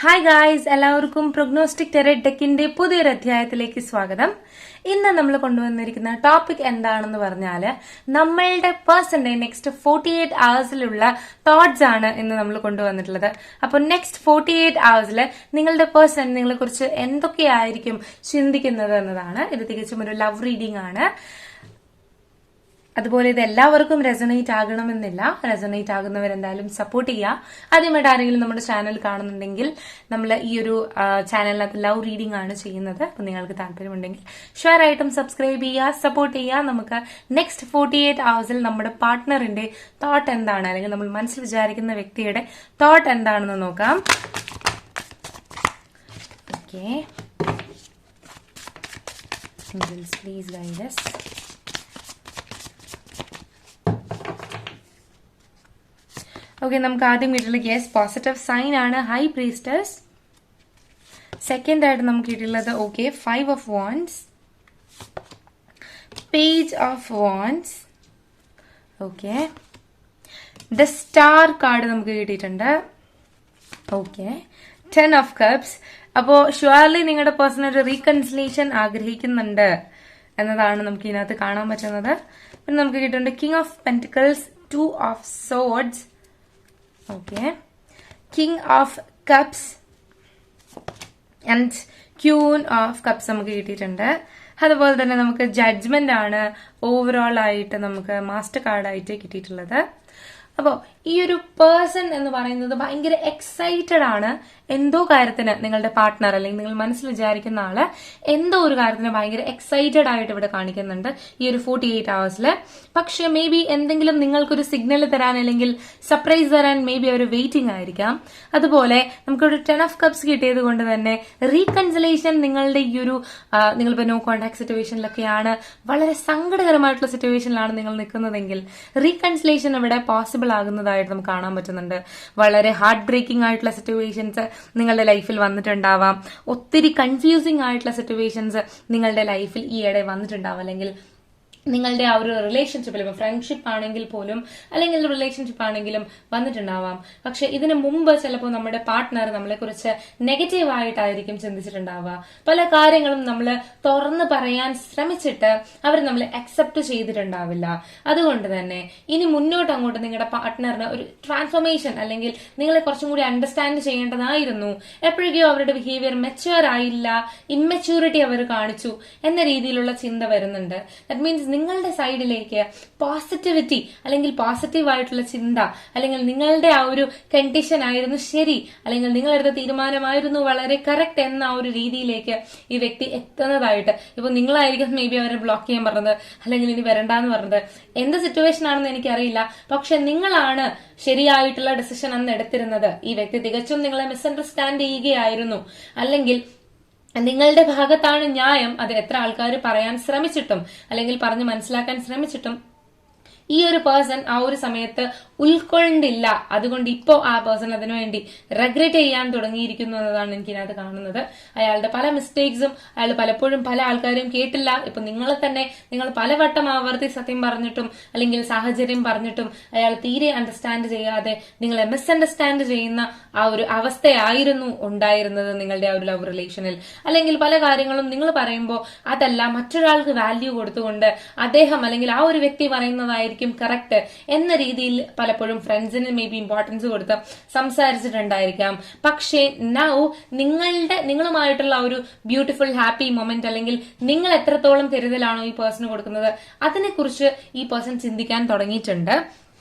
Hi guys, എല്ലാവർക്കും prognostic terror ടെക്കിന്റെ പുതിയൊരു അധ്യായത്തിലേക്ക് സ്വാഗതം. ഇന്ന് നമ്മൾ കൊണ്ടുവന്നിരിക്കുന്ന ടോപ്പിക് എന്താണെന്ന് പറഞ്ഞാല് നമ്മളുടെ പേഴ്സന്റെ നെക്സ്റ്റ് 48 hours തോട്ട്സ് ആണ് ഇന്ന് നമ്മൾ കൊണ്ടുവന്നിട്ടുള്ളത്. അപ്പോൾ നെക്സ്റ്റ് 48 hours നിങ്ങളുടെ പേഴ്സൺ നിങ്ങളെ കുറിച്ച് എന്തൊക്കെയായിരിക്കും ചിന്തിക്കുന്നത് എന്നതാണ്. ഇത് തികച്ചും ഒരു ലവ് റീഡിംഗ് ആണ്. അതുപോലെ ഇത് എല്ലാവർക്കും റെസൊനേറ്റ് ആകണമെന്നില്ല. റെസൊനേറ്റ് ആകുന്നവരെന്തായാലും സപ്പോർട്ട് ചെയ്യുക. ആദ്യമായിട്ട് ആരെങ്കിലും നമ്മുടെ ചാനൽ കാണുന്നുണ്ടെങ്കിൽ നമ്മൾ ഈ ഒരു ചാനലിനകത്ത് ലവ് റീഡിംഗ് ആണ് ചെയ്യുന്നത്. അപ്പം നിങ്ങൾക്ക് താല്പര്യമുണ്ടെങ്കിൽ ഷെയർ ആയിട്ടും സബ്സ്ക്രൈബ് ചെയ്യുക, സപ്പോർട്ട് ചെയ്യുക. നമുക്ക് നെക്സ്റ്റ് 48 hours നമ്മുടെ പാർട്ട്ണറിന്റെ തോട്ട് എന്താണ്, അല്ലെങ്കിൽ നമ്മൾ മനസ്സിൽ വിചാരിക്കുന്ന വ്യക്തിയുടെ തോട്ട് എന്താണെന്ന് നോക്കാം. Okay, please guide us. Okay, നമുക്ക് ആദ്യം കിട്ടിയിട്ടുള്ളത് യെസ് പോസിറ്റീവ് സൈൻ ആണ്, ഹൈ പ്രീസ്റ്റസ്. സെക്കൻഡ് ആയിട്ട് നമുക്ക് കിട്ടിയിട്ടുള്ളത് okay 5 of wands, page of wands. Okay, the star card നമുക്ക് കിട്ടിയിട്ടുണ്ട്. Okay, 10 of cups. അപ്പോ ഷുവർലി നിങ്ങളുടെ പേഴ്സൺ ഒരു റീകൺസിലേഷൻ ആഗ്രഹിക്കുന്നുണ്ട് എന്നതാണ് നമുക്ക് ഇതിനകത്ത് കാണാൻ പറ്റുന്നത്. പിന്നെ നമുക്ക് കിട്ടുന്നുണ്ട് king of pentacles, 2 of swords. Okay, King of Cups and Queen of Cups നമുക്ക് കിട്ടിയിട്ടുണ്ട്. അതുപോലെ തന്നെ നമുക്ക് ജഡ്ജ്മെന്റ് ആണ് ഓവറോൾ ആയിട്ട് നമുക്ക് മാസ്റ്റർ കാർഡ് ആയിട്ട് കിട്ടിയിട്ടുള്ളത്. അപ്പോൾ ഈ ഒരു പേഴ്സൺ എന്ന് പറയുന്നത് ഭയങ്കര എക്സൈറ്റഡ് ആണ് എന്തോ കാര്യത്തിന്. നിങ്ങളുടെ പാർട്ട്ണർ അല്ലെങ്കിൽ നിങ്ങൾ മനസ്സിൽ വിചാരിക്കുന്ന ആള് എന്തോ ഒരു കാര്യത്തിന് ഭയങ്കര എക്സൈറ്റഡ് ആയിട്ട് ഇവിടെ കാണിക്കുന്നുണ്ട് ഈ ഒരു 48 hours. പക്ഷെ മേ ബി എന്തെങ്കിലും നിങ്ങൾക്കൊരു സിഗ്നൽ തരാൻ അല്ലെങ്കിൽ സർപ്രൈസ് തരാൻ മേ ബി അവർ വെയിറ്റിംഗ് ആയിരിക്കാം. അതുപോലെ നമുക്കൊരു 10 of cups കിട്ടിയത് കൊണ്ട് തന്നെ റീകൺസിലേഷൻ നിങ്ങളുടെ ഈ ഒരു നിങ്ങളിപ്പോ നോ കോണ്ടാക്ട് സിറ്റുവേഷനിലൊക്കെയാണ്, വളരെ സങ്കടകരമായിട്ടുള്ള സിറ്റുവേഷനിലാണ് നിങ്ങൾ നിൽക്കുന്നതെങ്കിൽ റീകൺസിലേഷൻ ഇവിടെ പോസിബിൾ ആകുന്നതായിട്ട് നമുക്ക് കാണാൻ പറ്റുന്നുണ്ട്. വളരെ ഹാർട്ട് ബ്രേക്കിംഗ് ആയിട്ടുള്ള സിറ്റുവേഷൻസ് നിങ്ങളുടെ ലൈഫിൽ വന്നിട്ടുണ്ടാവാം. ഒത്തിരി കൺഫ്യൂസിംഗ് ആയിട്ടുള്ള സിറ്റുവേഷൻസ് നിങ്ങളുടെ ലൈഫിൽ ഈയിടെ വന്നിട്ടുണ്ടാവാം. അല്ലെങ്കിൽ നിങ്ങളുടെ ആ ഒരു റിലേഷൻഷിപ്പിൽ, ഇപ്പൊ ഫ്രണ്ട്ഷിപ്പ് ആണെങ്കിൽ പോലും അല്ലെങ്കിൽ റിലേഷൻഷിപ്പ് ആണെങ്കിലും വന്നിട്ടുണ്ടാവാം. പക്ഷെ ഇതിനു മുമ്പ് ചിലപ്പോൾ നമ്മുടെ പാർട്ട്ണർ നമ്മളെ കുറിച്ച് നെഗറ്റീവ് ആയിട്ടായിരിക്കും ചിന്തിച്ചിട്ടുണ്ടാവുക. പല കാര്യങ്ങളും നമ്മൾ തുറന്ന് പറയാൻ ശ്രമിച്ചിട്ട് അവർ നമ്മളെ അക്സെപ്റ്റ് ചെയ്തിട്ടുണ്ടാവില്ല. അതുകൊണ്ട് തന്നെ ഇനി മുന്നോട്ട് അങ്ങോട്ട് നിങ്ങളുടെ പാർട്ട്ണറിന് ഒരു ട്രാൻസ്ഫോർമേഷൻ അല്ലെങ്കിൽ നിങ്ങളെ കുറച്ചും കൂടി അണ്ടർസ്റ്റാൻഡ് ചെയ്യേണ്ടതായിരുന്നു. എപ്പോഴേക്കോ അവരുടെ ബിഹേവിയർ മെച്യൂർ ആയില്ല, ഇമ്മെച്യൂരിറ്റി അവർ കാണിച്ചു എന്ന രീതിയിലുള്ള ചിന്ത വരുന്നുണ്ട്. ദാറ്റ് മീൻസ് നിങ്ങളുടെ സൈഡിലേക്ക് പോസിറ്റിവിറ്റി അല്ലെങ്കിൽ പോസിറ്റീവ് ആയിട്ടുള്ള ചിന്ത, അല്ലെങ്കിൽ നിങ്ങളുടെ ആ ഒരു കണ്ടീഷൻ ആയിരുന്നു ശരി, അല്ലെങ്കിൽ നിങ്ങളെടുത്ത തീരുമാനമായിരുന്നു വളരെ കറക്റ്റ് എന്ന ആ ഒരു രീതിയിലേക്ക് ഈ വ്യക്തി എത്തുന്നതായിട്ട്. ഇപ്പൊ നിങ്ങളായിരിക്കും മേ ബി അവരെ ബ്ലോക്ക് ചെയ്യാൻ പറഞ്ഞത്, അല്ലെങ്കിൽ ഇനി വരണ്ടെന്ന് പറഞ്ഞത്. എന്ത് സിറ്റുവേഷൻ ആണെന്ന് എനിക്കറിയില്ല, പക്ഷെ നിങ്ങളാണ് ശരിയായിട്ടുള്ള ഡിസിഷൻ അന്ന് എടുത്തിരുന്നത്. ഈ വ്യക്തി തികച്ചും നിങ്ങളെ മിസ്അണ്ടർസ്റ്റാൻഡ് ചെയ്യുകയായിരുന്നു, അല്ലെങ്കിൽ നിങ്ങളുടെ ഭാഗത്താണ് ന്യായം. അത് എത്ര ആൾക്കാർ പറയാൻ ശ്രമിച്ചിട്ടും അല്ലെങ്കിൽ പറഞ്ഞ് മനസ്സിലാക്കാൻ ശ്രമിച്ചിട്ടും ഈ ഒരു പേഴ്സൺ ആ ഒരു സമയത്ത് ഉൾക്കൊണ്ടില്ല. അതുകൊണ്ട് ഇപ്പോ ആ പേഴ്സൺ അതിനുവേണ്ടി റെഗ്രറ്റ് ചെയ്യാൻ തുടങ്ങിയിരിക്കുന്നു എന്നതാണ് എനിക്ക് ഇതിനകത്ത് കാണുന്നത്. അയാളുടെ പല മിസ്റ്റേക്സും അയാൾ പലപ്പോഴും പല ആൾക്കാരും കേട്ടില്ല. ഇപ്പൊ നിങ്ങളെ തന്നെ നിങ്ങൾ പലവട്ടം ആവർത്തി സത്യം പറഞ്ഞിട്ടും അല്ലെങ്കിൽ സാഹചര്യം പറഞ്ഞിട്ടും അയാൾ തീരെ അണ്ടർസ്റ്റാൻഡ് ചെയ്യാതെ നിങ്ങളെ മിസ്അണ്ടർസ്റ്റാൻഡ് ചെയ്യുന്ന ആ ഒരു അവസ്ഥയായിരുന്നു ഉണ്ടായിരുന്നത് നിങ്ങളുടെ ആ ഒരു ലവ് റിലേഷനിൽ. അല്ലെങ്കിൽ പല കാര്യങ്ങളും നിങ്ങൾ പറയുമ്പോൾ അതല്ല മറ്റൊരാൾക്ക് വാല്യൂ കൊടുത്തുകൊണ്ട് അദ്ദേഹം അല്ലെങ്കിൽ ആ ഒരു വ്യക്തി പറയുന്നതായിരിക്കും കറക്റ്റ് എന്ന രീതിയിൽ പലപ്പോഴും ഫ്രണ്ട്സിന് മേ ബി ഇമ്പോർട്ടൻസ് കൊടുത്ത് സംസാരിച്ചിട്ടുണ്ടായിരിക്കാം. പക്ഷേ നൗ നിങ്ങളുമായിട്ടുള്ള ഒരു ബ്യൂട്ടിഫുൾ ഹാപ്പി മൊമെന്റ്, അല്ലെങ്കിൽ നിങ്ങൾ എത്രത്തോളം കരുതലാണോ ഈ പേഴ്സണ് കൊടുക്കുന്നത് അതിനെക്കുറിച്ച് ഈ പേഴ്സൺ ചിന്തിക്കാൻ തുടങ്ങിയിട്ടുണ്ട്.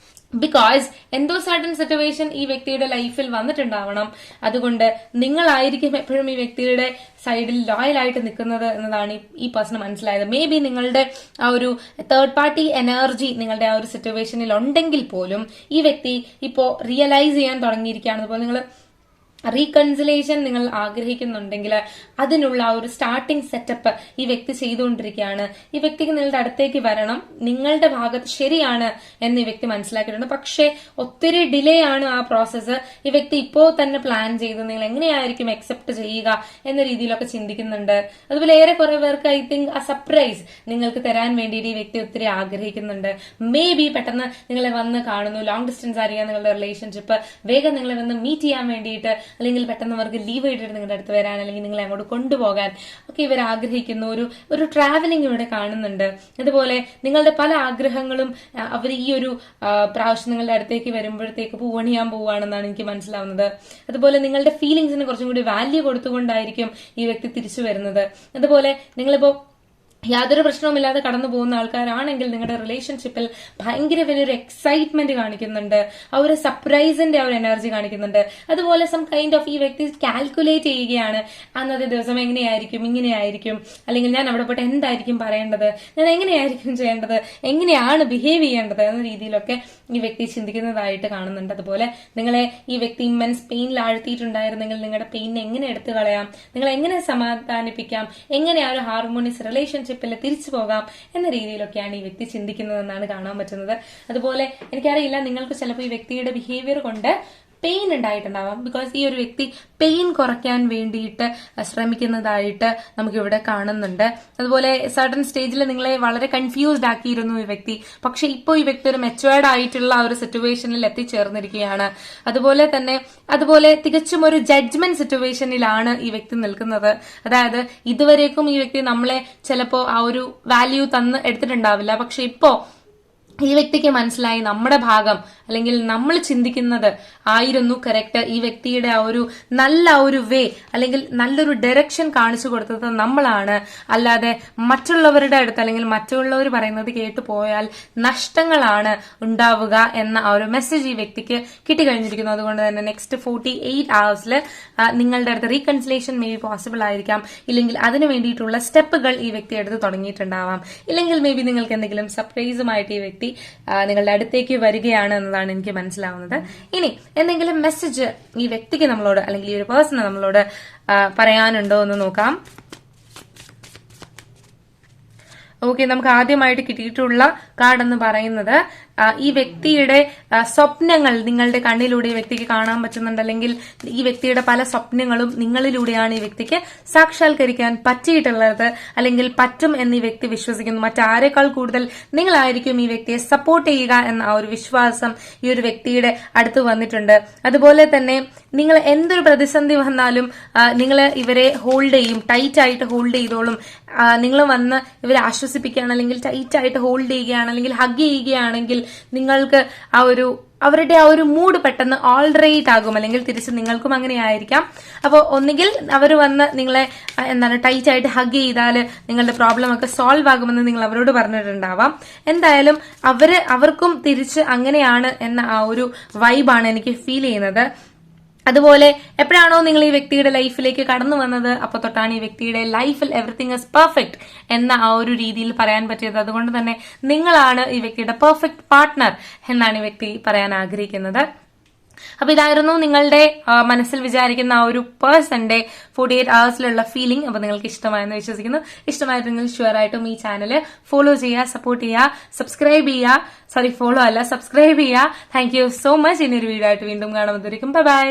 ബിക്കോസ് എന്തോ സഡൻ സിറ്റുവേഷൻ ഈ വ്യക്തിയുടെ ലൈഫിൽ വന്നിട്ടുണ്ടാവണം. അതുകൊണ്ട് നിങ്ങളായിരിക്കും എപ്പോഴും ഈ വ്യക്തിയുടെ സൈഡിൽ ലോയൽ ആയിട്ട് നിൽക്കുന്നത് എന്നതാണ് ഈ പേഴ്സൺ മനസ്സിലായത്. മേ ബി നിങ്ങളുടെ ആ ഒരു തേർഡ് പാർട്ടി എനർജി നിങ്ങളുടെ ആ ഒരു സിറ്റുവേഷനിൽ ഉണ്ടെങ്കിൽ പോലും ഈ വ്യക്തി ഇപ്പോ റിയലൈസ് ചെയ്യാൻ തുടങ്ങിയിരിക്കുകയാണ്. അതുപോലെ നിങ്ങൾ റീകൺസിലേഷൻ നിങ്ങൾ ആഗ്രഹിക്കുന്നുണ്ടെങ്കിൽ അതിനുള്ള ആ ഒരു സ്റ്റാർട്ടിംഗ് സെറ്റപ്പ് ഈ വ്യക്തി ചെയ്തുകൊണ്ടിരിക്കുകയാണ്. ഈ വ്യക്തിക്ക് നിങ്ങളുടെ അടുത്തേക്ക് വരണം, നിങ്ങളുടെ ഭാഗത്ത് ശരിയാണ് എന്ന് ഈ വ്യക്തി മനസ്സിലാക്കിയിട്ടുണ്ട്. പക്ഷെ ഒത്തിരി ഡിലേ ആണ് ആ പ്രോസസ്സ്. ഈ വ്യക്തി ഇപ്പോ തന്നെ പ്ലാൻ ചെയ്ത് നിങ്ങൾ എങ്ങനെയായിരിക്കും അക്സെപ്റ്റ് ചെയ്യുക എന്ന രീതിയിലൊക്കെ ചിന്തിക്കുന്നുണ്ട്. അതുപോലെ ഏറെ കുറെ പേർക്ക് ഐ തിങ്ക് ആ സർപ്രൈസ് നിങ്ങൾക്ക് തരാൻ വേണ്ടിയിട്ട് ഈ വ്യക്തി ഒത്തിരി ആഗ്രഹിക്കുന്നുണ്ട്. മേ ബി പെട്ടെന്ന് നിങ്ങളെ വന്ന് കാണുന്നു, ലോങ് ഡിസ്റ്റൻസ് ആയിരിക്കാം നിങ്ങളുടെ റിലേഷൻഷിപ്പ്, വേഗം നിങ്ങളെ വന്ന് മീറ്റ് ചെയ്യാൻ വേണ്ടിയിട്ട് അല്ലെങ്കിൽ പെട്ടെന്ന് അവർക്ക് ലീവ് എടുത്തിട്ട് നിങ്ങളുടെ അടുത്ത് വരാൻ അല്ലെങ്കിൽ നിങ്ങളെ അങ്ങോട്ട് കൊണ്ടുപോകാൻ ഒക്കെ ഇവർ ആഗ്രഹിക്കുന്ന ഒരു ട്രാവലിംഗ് ഇവിടെ കാണുന്നുണ്ട്. അതുപോലെ നിങ്ങളുടെ പല ആഗ്രഹങ്ങളും അവർ ഈ ഒരു പ്രാവശ്യം നിങ്ങളുടെ അടുത്തേക്ക് വരുമ്പോഴത്തേക്ക് പൂവണിയാൻ പോവുകയാണെന്നാണ് എനിക്ക് മനസ്സിലാവുന്നത്. അതുപോലെ നിങ്ങളുടെ ഫീലിംഗ്സിന് കുറച്ചും കൂടി വാല്യൂ കൊടുത്തുകൊണ്ടായിരിക്കും ഈ വ്യക്തി തിരിച്ചു വരുന്നത്. അതുപോലെ നിങ്ങളിപ്പോ യാതൊരു പ്രശ്നവുമില്ലാതെ കടന്നു പോകുന്ന ആൾക്കാരാണെങ്കിൽ നിങ്ങളുടെ റിലേഷൻഷിപ്പിൽ ഭയങ്കര വലിയൊരു എക്സൈറ്റ്മെന്റ് കാണിക്കുന്നുണ്ട്, ആ ഒരു സർപ്രൈസിന്റെ ആ ഒരു എനർജി കാണിക്കുന്നുണ്ട്. അതുപോലെ സം കൈൻഡ് ഓഫ് ഈ വ്യക്തി കാൽക്കുലേറ്റ് ചെയ്യുകയാണ്, അന്നത്തെ ദിവസം എങ്ങനെയായിരിക്കും, ഇങ്ങനെയായിരിക്കും, അല്ലെങ്കിൽ ഞാൻ അവിടെ പോയിട്ട് എന്തായിരിക്കും പറയേണ്ടത്, ഞാൻ എങ്ങനെയായിരിക്കും ചെയ്യേണ്ടത്, എങ്ങനെയാണ് ബിഹേവ് ചെയ്യേണ്ടത് എന്ന രീതിയിലൊക്കെ ഈ വ്യക്തി ചിന്തിക്കുന്നതായിട്ട് കാണുന്നുണ്ട്. അതുപോലെ നിങ്ങളെ ഈ വ്യക്തി ഇമ്മൻസ് പെയിനിൽ ആഴ്ത്തിയിട്ടുണ്ടായിരുന്നെങ്കിൽ നിങ്ങളുടെ പെയിനെ എങ്ങനെ എടുത്തു കളയാം, നിങ്ങളെ എങ്ങനെ സമാധാനിപ്പിക്കാം, എങ്ങനെ ആ ഒരു ഹാർമോണിയസ് റിലേഷൻഷിപ്പ് തിരിച്ചു പോകാം എന്ന രീതിയിലൊക്കെയാണ് ഈ വ്യക്തി ചിന്തിക്കുന്നതെന്നാണ് കാണാൻ പറ്റുന്നത്. അതുപോലെ എനിക്കറിയില്ല, നിങ്ങൾക്ക് ചിലപ്പോൾ ഈ വ്യക്തിയുടെ ബിഹേവിയർ കൊണ്ട് പെയിൻ ഉണ്ടായിട്ടുണ്ടാവാം. ബിക്കോസ് ഈ ഒരു വ്യക്തി പെയിൻ കുറയ്ക്കാൻ വേണ്ടിയിട്ട് ശ്രമിക്കുന്നതായിട്ട് നമുക്കിവിടെ കാണുന്നുണ്ട്. അതുപോലെ സർട്ടൻ സ്റ്റേജിൽ നിങ്ങളെ വളരെ കൺഫ്യൂസ്ഡ് ആക്കിയിരുന്നു ഈ വ്യക്തി. പക്ഷെ ഇപ്പോൾ ഈ വ്യക്തി ഒരു മെച്ചുവേർഡ് ആയിട്ടുള്ള ആ ഒരു സിറ്റുവേഷനിൽ എത്തിച്ചേർന്നിരിക്കുകയാണ്. അതുപോലെ തികച്ചും ഒരു ജഡ്ജ്മെന്റ് സിറ്റുവേഷനിലാണ് ഈ വ്യക്തി നിൽക്കുന്നത്. അതായത് ഇതുവരേക്കും ഈ വ്യക്തി നമ്മളെ ചിലപ്പോൾ ആ ഒരു വാല്യൂ തന്ന് എടുത്തിട്ടുണ്ടാവില്ല. പക്ഷെ ഇപ്പോ ഈ വ്യക്തിക്ക് മനസ്സിലായി നമ്മുടെ ഭാഗം അല്ലെങ്കിൽ നമ്മൾ ചിന്തിക്കുന്നത് ആയിരുന്നു കറക്റ്റ്. ഈ വ്യക്തിയുടെ ആ ഒരു നല്ല ഒരു വേ അല്ലെങ്കിൽ നല്ലൊരു ഡയറക്ഷൻ കാണിച്ചു കൊടുത്തത് നമ്മളാണ്, അല്ലാതെ മറ്റുള്ളവരുടെ അടുത്ത് അല്ലെങ്കിൽ മറ്റുള്ളവർ പറയുന്നത് കേട്ടു പോയാൽ നഷ്ടങ്ങളാണ് ഉണ്ടാവുക എന്ന ആ ഒരു മെസ്സേജ് ഈ വ്യക്തിക്ക് കിട്ടിക്കഴിഞ്ഞിരിക്കുന്നു. അതുകൊണ്ട് തന്നെ നെക്സ്റ്റ് 48 hours നിങ്ങളുടെ അടുത്ത് റീകൺസിലേഷൻ മേ ബി പോസിബിൾ ആയിരിക്കാം. ഇല്ലെങ്കിൽ അതിന് വേണ്ടിയിട്ടുള്ള സ്റ്റെപ്പുകൾ ഈ വ്യക്തി എടുത്ത് തുടങ്ങിയിട്ടുണ്ടാവാം. ഇല്ലെങ്കിൽ മേ ബി നിങ്ങൾക്ക് എന്തെങ്കിലും സർപ്രൈസുമായിട്ട് ഈ വ്യക്തി നിങ്ങളുടെ അടുത്തേക്ക് വരികയാണ് എന്നതാണ് എനിക്ക് മനസ്സിലാവുന്നത്. ഇനി എന്തെങ്കിലും മെസ്സേജ് ഈ വ്യക്തിക്ക് നമ്മളോട് അല്ലെങ്കിൽ ഈ ഒരു പേഴ്സണ് നമ്മളോട് പറയാനുണ്ടോ എന്ന് നോക്കാം. ഓക്കെ, നമുക്ക് ആദ്യമായിട്ട് കിട്ടിയിട്ടുള്ള കാർഡ് എന്ന് പറയുന്നത് ഈ വ്യക്തിയുടെ സ്വപ്നങ്ങൾ നിങ്ങളുടെ കണ്ണിലൂടെ ഈ വ്യക്തിക്ക് കാണാൻ പറ്റുന്നുണ്ട്, അല്ലെങ്കിൽ ഈ വ്യക്തിയുടെ പല സ്വപ്നങ്ങളും നിങ്ങളിലൂടെയാണ് ഈ വ്യക്തിക്ക് സാക്ഷാത്കരിക്കാൻ പറ്റിയിട്ടുള്ളത് അല്ലെങ്കിൽ പറ്റും എന്ന് ഈ വ്യക്തി വിശ്വസിക്കുന്നു. മറ്റാരേക്കാൾ കൂടുതൽ നിങ്ങളായിരിക്കും ഈ വ്യക്തിയെ സപ്പോർട്ട് ചെയ്യുക എന്ന ആ ഒരു വിശ്വാസം ഈ ഒരു വ്യക്തിയുടെ അടുത്ത് വന്നിട്ടുണ്ട്. അതുപോലെ തന്നെ നിങ്ങൾ എന്തൊരു പ്രതിസന്ധി വന്നാലും നിങ്ങൾ ഇവരെ ഹോൾഡ് ചെയ്യും, ടൈറ്റ് ആയിട്ട് ഹോൾഡ് ചെയ്തോളും. നിങ്ങൾ വന്ന് ഇവരെ ആശ്വസിപ്പിക്കുകയാണ് അല്ലെങ്കിൽ ടൈറ്റ് ആയിട്ട് ഹോൾഡ് ചെയ്യുകയാണ് അല്ലെങ്കിൽ ഹഗ് ചെയ്യുകയാണെങ്കിൽ നിങ്ങൾക്ക് അവരുടെ ആ ഒരു മൂഡ് പെട്ടെന്ന് ഓൾറൈറ്റ് ആകും, അല്ലെങ്കിൽ തിരിച്ച് നിങ്ങൾക്കും അങ്ങനെ ആയിരിക്കാം. അപ്പോൾ ഒന്നുകിൽ അവർ വന്ന് നിങ്ങളെ ടൈറ്റ് ആയിട്ട് ഹഗ് ചെയ്താൽ നിങ്ങളുടെ പ്രോബ്ലം ഒക്കെ സോൾവ് ആകുമെന്ന് നിങ്ങൾ അവരോട് പറഞ്ഞിട്ടുണ്ടാവാം. എന്തായാലും അവർക്കും തിരിച്ച് അങ്ങനെയാണ് എന്ന ആ ഒരു വൈബാണ് എനിക്ക് ഫീൽ ചെയ്യുന്നത്. അതുപോലെ എപ്പോഴാണോ നിങ്ങൾ ഈ വ്യക്തിയുടെ ലൈഫിലേക്ക് കടന്നു വന്നത് അപ്പൊ തൊട്ടാണ് ഈ വ്യക്തിയുടെ ലൈഫിൽ എവറിത്തിങ് ഇസ് പെർഫെക്റ്റ് എന്ന ആ ഒരു രീതിയിൽ പറയാൻ പറ്റിയത്. അതുകൊണ്ട് തന്നെ നിങ്ങളാണ് ഈ വ്യക്തിയുടെ പെർഫെക്റ്റ് പാർട്ട്ണർ എന്നാണ് ഈ വ്യക്തി പറയാൻ ആഗ്രഹിക്കുന്നത്. അപ്പൊ ഇതായിരുന്നു നിങ്ങളുടെ മനസ്സിൽ വിചാരിക്കുന്ന ആ ഒരു പേഴ്സന്റെ 48 hours ഫീലിംഗ്. അപ്പൊ നിങ്ങൾക്ക് ഇഷ്ടമായെന്ന് വിശ്വസിക്കുന്നു. ഇഷ്ടമായിരുന്നെങ്കിൽ ഷുവർ ആയിട്ടും ഈ ചാനല് ഫോളോ ചെയ്യുക, സപ്പോർട്ട് ചെയ്യുക, സബ്സ്ക്രൈബ് ചെയ്യുക. സോറി, ഫോളോ അല്ല, സബ്സ്ക്രൈബ് ചെയ്യുക. Thank you so much. ഇനി ഒരു വീഡിയോ ആയിട്ട് വീണ്ടും കാണുമ്പോഴേക്കും ബൈ ബൈ.